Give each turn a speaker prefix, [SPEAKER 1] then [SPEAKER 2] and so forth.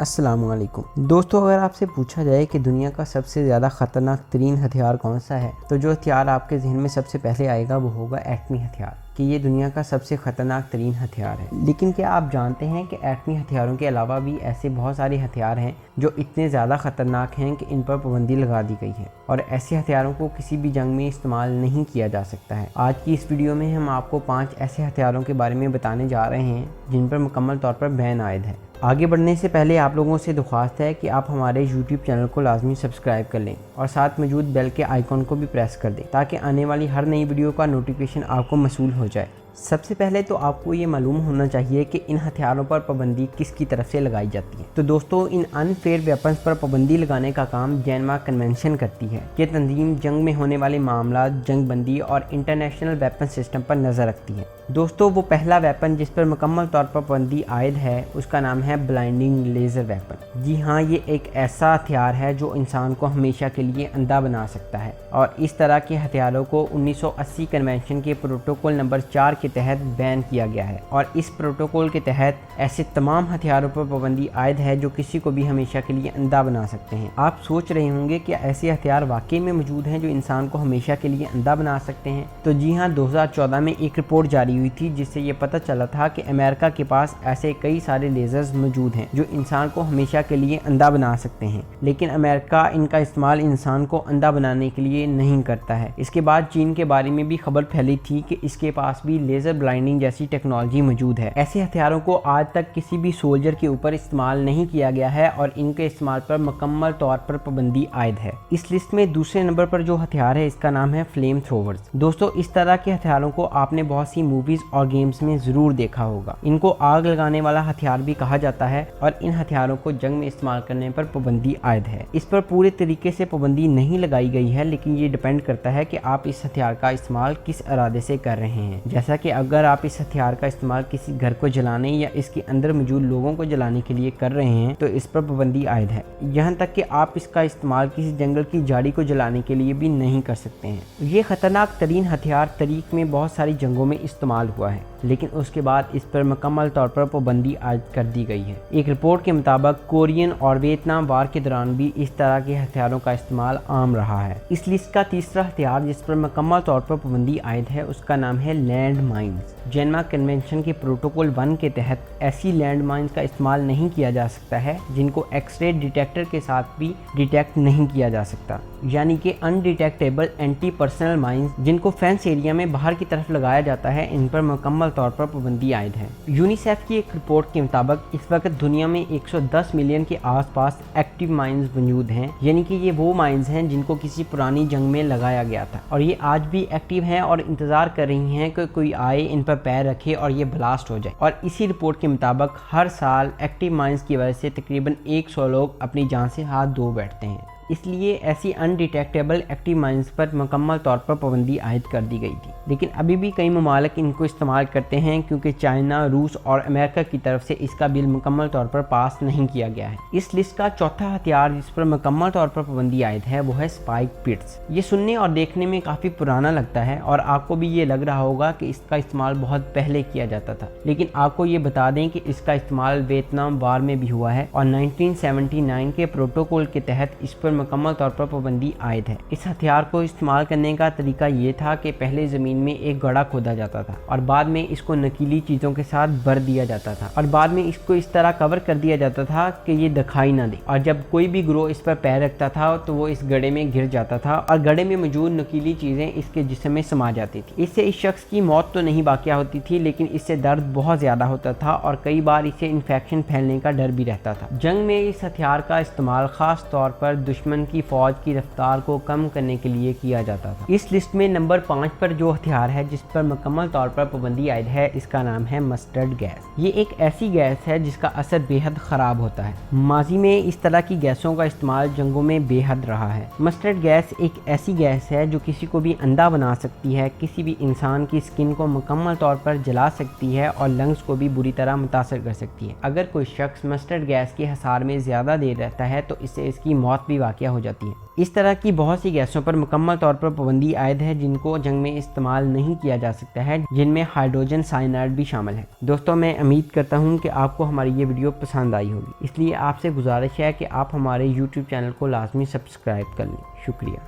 [SPEAKER 1] अस्सलाम वालेकुम दोस्तों, अगर आपसे पूछा जाए कि दुनिया का सबसे ज़्यादा ख़तरनाक तरीन हथियार कौन सा है तो जो हथियार आपके जहन में सबसे पहले आएगा वो होगा एटमी हथियार, कि ये दुनिया का सबसे ख़तरनाक तरीन हथियार है। लेकिन क्या आप जानते हैं कि एटमी हथियारों के अलावा भी ऐसे बहुत सारे हथियार हैं जो इतने ज़्यादा ख़तरनाक हैं कि इन पर पाबंदी लगा दी गई है और ऐसे हथियारों को किसी भी जंग में इस्तेमाल नहीं किया जा सकता है। आज की इस वीडियो में हम आपको 5 ऐसे हथियारों के बारे में बताने जा रहे हैं जिन पर मुकम्मल तौर पर बैन आयद है। आगे बढ़ने से पहले आप लोगों से दरख्वास्त है कि आप हमारे YouTube चैनल को लाजमी सब्सक्राइब कर लें और साथ मौजूद बेल के आइकॉन को भी प्रेस कर दें ताकि आने वाली हर नई वीडियो का नोटिफिकेशन आपको मसूल हो जाए। सबसे पहले तो आपको ये मालूम होना चाहिए कि इन हथियारों पर पाबंदी किसकी तरफ से लगाई जाती है। तो दोस्तों, इन अनफेयर वेपन्स पर पाबंदी लगाने का काम जेनेवा कन्वेंशन करती है। ये तंजीम जंग में होने वाले मामला, जंग बंदी और इंटरनेशनल वेपन सिस्टम पर नज़र रखती है। दोस्तों, वो पहला वेपन जिस पर मुकम्मल तौर पर पाबंदी आयद है उसका नाम है ब्लाइंडिंग लेज़र वेपन। जी हाँ, ये एक ऐसा हथियार है जो इंसान को हमेशा के लिए अंधा बना सकता है और इस तरह के हथियारों को 1980 कन्वेंशन के प्रोटोकॉल नंबर 4 के तहत बैन किया गया है और इस प्रोटोकॉल के तहत ऐसे तमाम हथियारों पर पाबंदी आयद है जो किसी को भी हमेशा के लिए अंधा बना सकते हैं। आप सोच रहे होंगे कि ऐसे हथियार वाकई में मौजूद हैं जो इंसान को हमेशा के लिए अंधा बना सकते हैं। तो जी हाँ, 2014 में एक रिपोर्ट जारी हुई थी जिससे ये पता चला था कि अमेरिका के पास ऐसे कई सारे लेजर्स मौजूद हैं जो इंसान को हमेशा के लिए अंधा बना सकते हैं, लेकिन अमेरिका इनका इस्तेमाल इंसान को अंधा बनाने के लिए नहीं करता है। इसके बाद चीन के बारे में भी खबर फैली थी कि इसके पास भी लेजर ब्लाइंडिंग जैसी टेक्नोलॉजी मौजूद है। ऐसे हथियारों को आज तक किसी भी सोल्जर के ऊपर इस्तेमाल नहीं किया गया है और इनके इस्तेमाल पर मुकम्मल तौर पर पाबंदी आयद है। इस लिस्ट में दूसरे नंबर पर जो हथियार है इसका नाम है फ्लेम थ्रोवर्स। दोस्तों, इस तरह के हथियारों को आपने बहुत सी मूवीज और गेम्स में जरूर देखा होगा। इनको आग लगाने वाला हथियार भी कहा जाता है और इन हथियारों को जंग में इस्तेमाल करने पर पाबंदी आयद है। इस पर पूरे तरीके से पाबंदी नहीं लगाई गई है, लेकिन ये डिपेंड करता है कि आप इस हथियार का इस्तेमाल किस इरादे से कर रहे हैं। जैसा कि अगर आप इस हथियार का इस्तेमाल किसी घर को जलाने या इसके अंदर मौजूद लोगों को जलाने के लिए कर रहे हैं तो इस पर पाबंदी आयद है। यहाँ तक कि आप इसका इस्तेमाल किसी जंगल की झाड़ी को जलाने के लिए भी नहीं कर सकते हैं। ये खतरनाक तरीन हथियार तारीख में बहुत सारी जंगों में इस्तेमाल हुआ है, लेकिन उसके बाद इस पर मुकम्मल तौर पर पाबंदी आयद कर दी गई है। एक रिपोर्ट के मुताबिक कोरियन और वियतनाम वार के दौरान भी इस तरह के हथियारों का इस्तेमाल आम रहा है। इस लिस्ट का तीसरा हथियार जिस पर मुकम्मल तौर पर पाबंदी आयद है उसका नाम है लैंड माइंस। जेनेवा कन्वेंशन के प्रोटोकॉल 1 के तहत ऐसी लैंड माइंस का इस्तेमाल नहीं किया जा सकता है जिनको एक्सरे डिटेक्टर के साथ भी डिटेक्ट नहीं किया जा सकता, यानी कि अनडिटेक्टेबल एंटी पर्सनल माइंस जिनको फेंस एरिया में बाहर की तरफ लगाया जाता है, इन पर मुकम्मल तौर पर पाबंदी आयद है। यूनिसेफ की एक रिपोर्ट के मुताबिक इस वक्त दुनिया में 110 मिलियन के आसपास एक्टिव माइंस मौजूद हैं, यानी कि ये वो माइंस हैं जिनको किसी पुरानी जंग में लगाया गया था और ये आज भी एक्टिव हैं और इंतजार कर रही हैं कि कोई आए, इन पर पैर रखे और ये ब्लास्ट हो जाए। और इसी रिपोर्ट के मुताबिक हर साल एक्टिव माइंस की वजह से तकरीबन 100 लोग अपनी जान से हाथ धो बैठते हैं। इसलिए ऐसी अनडिटेक्टेबल एक्टिव माइंस पर मुकम्मल तौर पर पाबंदी आयद कर दी गई थी, लेकिन अभी भी कई ममालिक इनको इस्तेमाल करते हैं क्योंकि चाइना, रूस और अमेरिका की तरफ से इसका बिल मुकम्मल तौर पर पास नहीं किया गया है। इस लिस्ट का चौथा हथियार जिस पर मुकम्मल तौर पर पाबंदी आयद है वो है स्पाइक पिट्स। ये सुनने और देखने में काफ़ी पुराना लगता है और आपको भी ये लग रहा होगा कि इसका इस्तेमाल बहुत पहले किया जाता था, लेकिन आपको ये बता दें कि इसका इस्तेमाल वियतनाम वार में भी हुआ है और 1979 के प्रोटोकॉल के तहत इस पर मुकम्मल तौर पर पाबंदी आयद है। इस हथियार को इस्तेमाल करने का तरीका ये था कि पहले ज़मीन में एक गड्ढा खोदा जाता था और बाद में इसको नकीली चीज़ों के साथ भर दिया जाता था और बाद में इसको इस तरह कवर कर दिया जाता था कि ये दिखाई ना दे, और जब कोई भी गिरोह इस पर पैर रखता था तो वो इस गड्ढे में गिर जाता था और गड्ढे में मौजूद नकीली चीज़ें इसके जिस्म में समा जाती थी। इससे इस शख्स की मौत तो नहीं बाकिया होती थी, लेकिन इससे दर्द बहुत ज़्यादा होता था और कई बार इसे इन्फेक्शन फैलने का डर भी रहता था। जंग में इस हथियार का इस्तेमाल खास तौर पर दुश्मन की फौज की रफ्तार को कम करने के लिए किया जाता था। इस लिस्ट में नंबर 5 पर जो हथियार है जिस पर मुकम्मल तौर पर पाबंदी आयद है इसका नाम है मस्टर्ड गैस। ये एक ऐसी गैस है जिसका असर बेहद ख़राब होता है। माजी में इस तरह की गैसों का इस्तेमाल जंगों में बेहद रहा है। मस्टर्ड गैस एक ऐसी गैस है जो किसी को भी अंधा बना सकती है, किसी भी इंसान की स्किन को मुकम्मल तौर पर जला सकती है और लंग्स को भी बुरी तरह मुतासर कर सकती है। अगर कोई शख्स मस्टर्ड गैस के हसार में ज़्यादा देर रहता है तो इससे इसकी मौत भी واقع ہو جاتی ہیں۔ اس طرح کی بہت سی گیسوں پر مکمل طور پر پابندی عائد ہے جن کو جنگ میں استعمال نہیں کیا جا سکتا ہے، جن میں ہائیڈروجن سائنائڈ بھی شامل ہے۔ دوستوں میں امید کرتا ہوں کہ آپ کو ہماری یہ ویڈیو پسند آئی ہوگی، اس لیے آپ سے گزارش ہے کہ آپ ہمارے YouTube چینل کو لازمی سبسکرائب کر لیں۔ شکریہ۔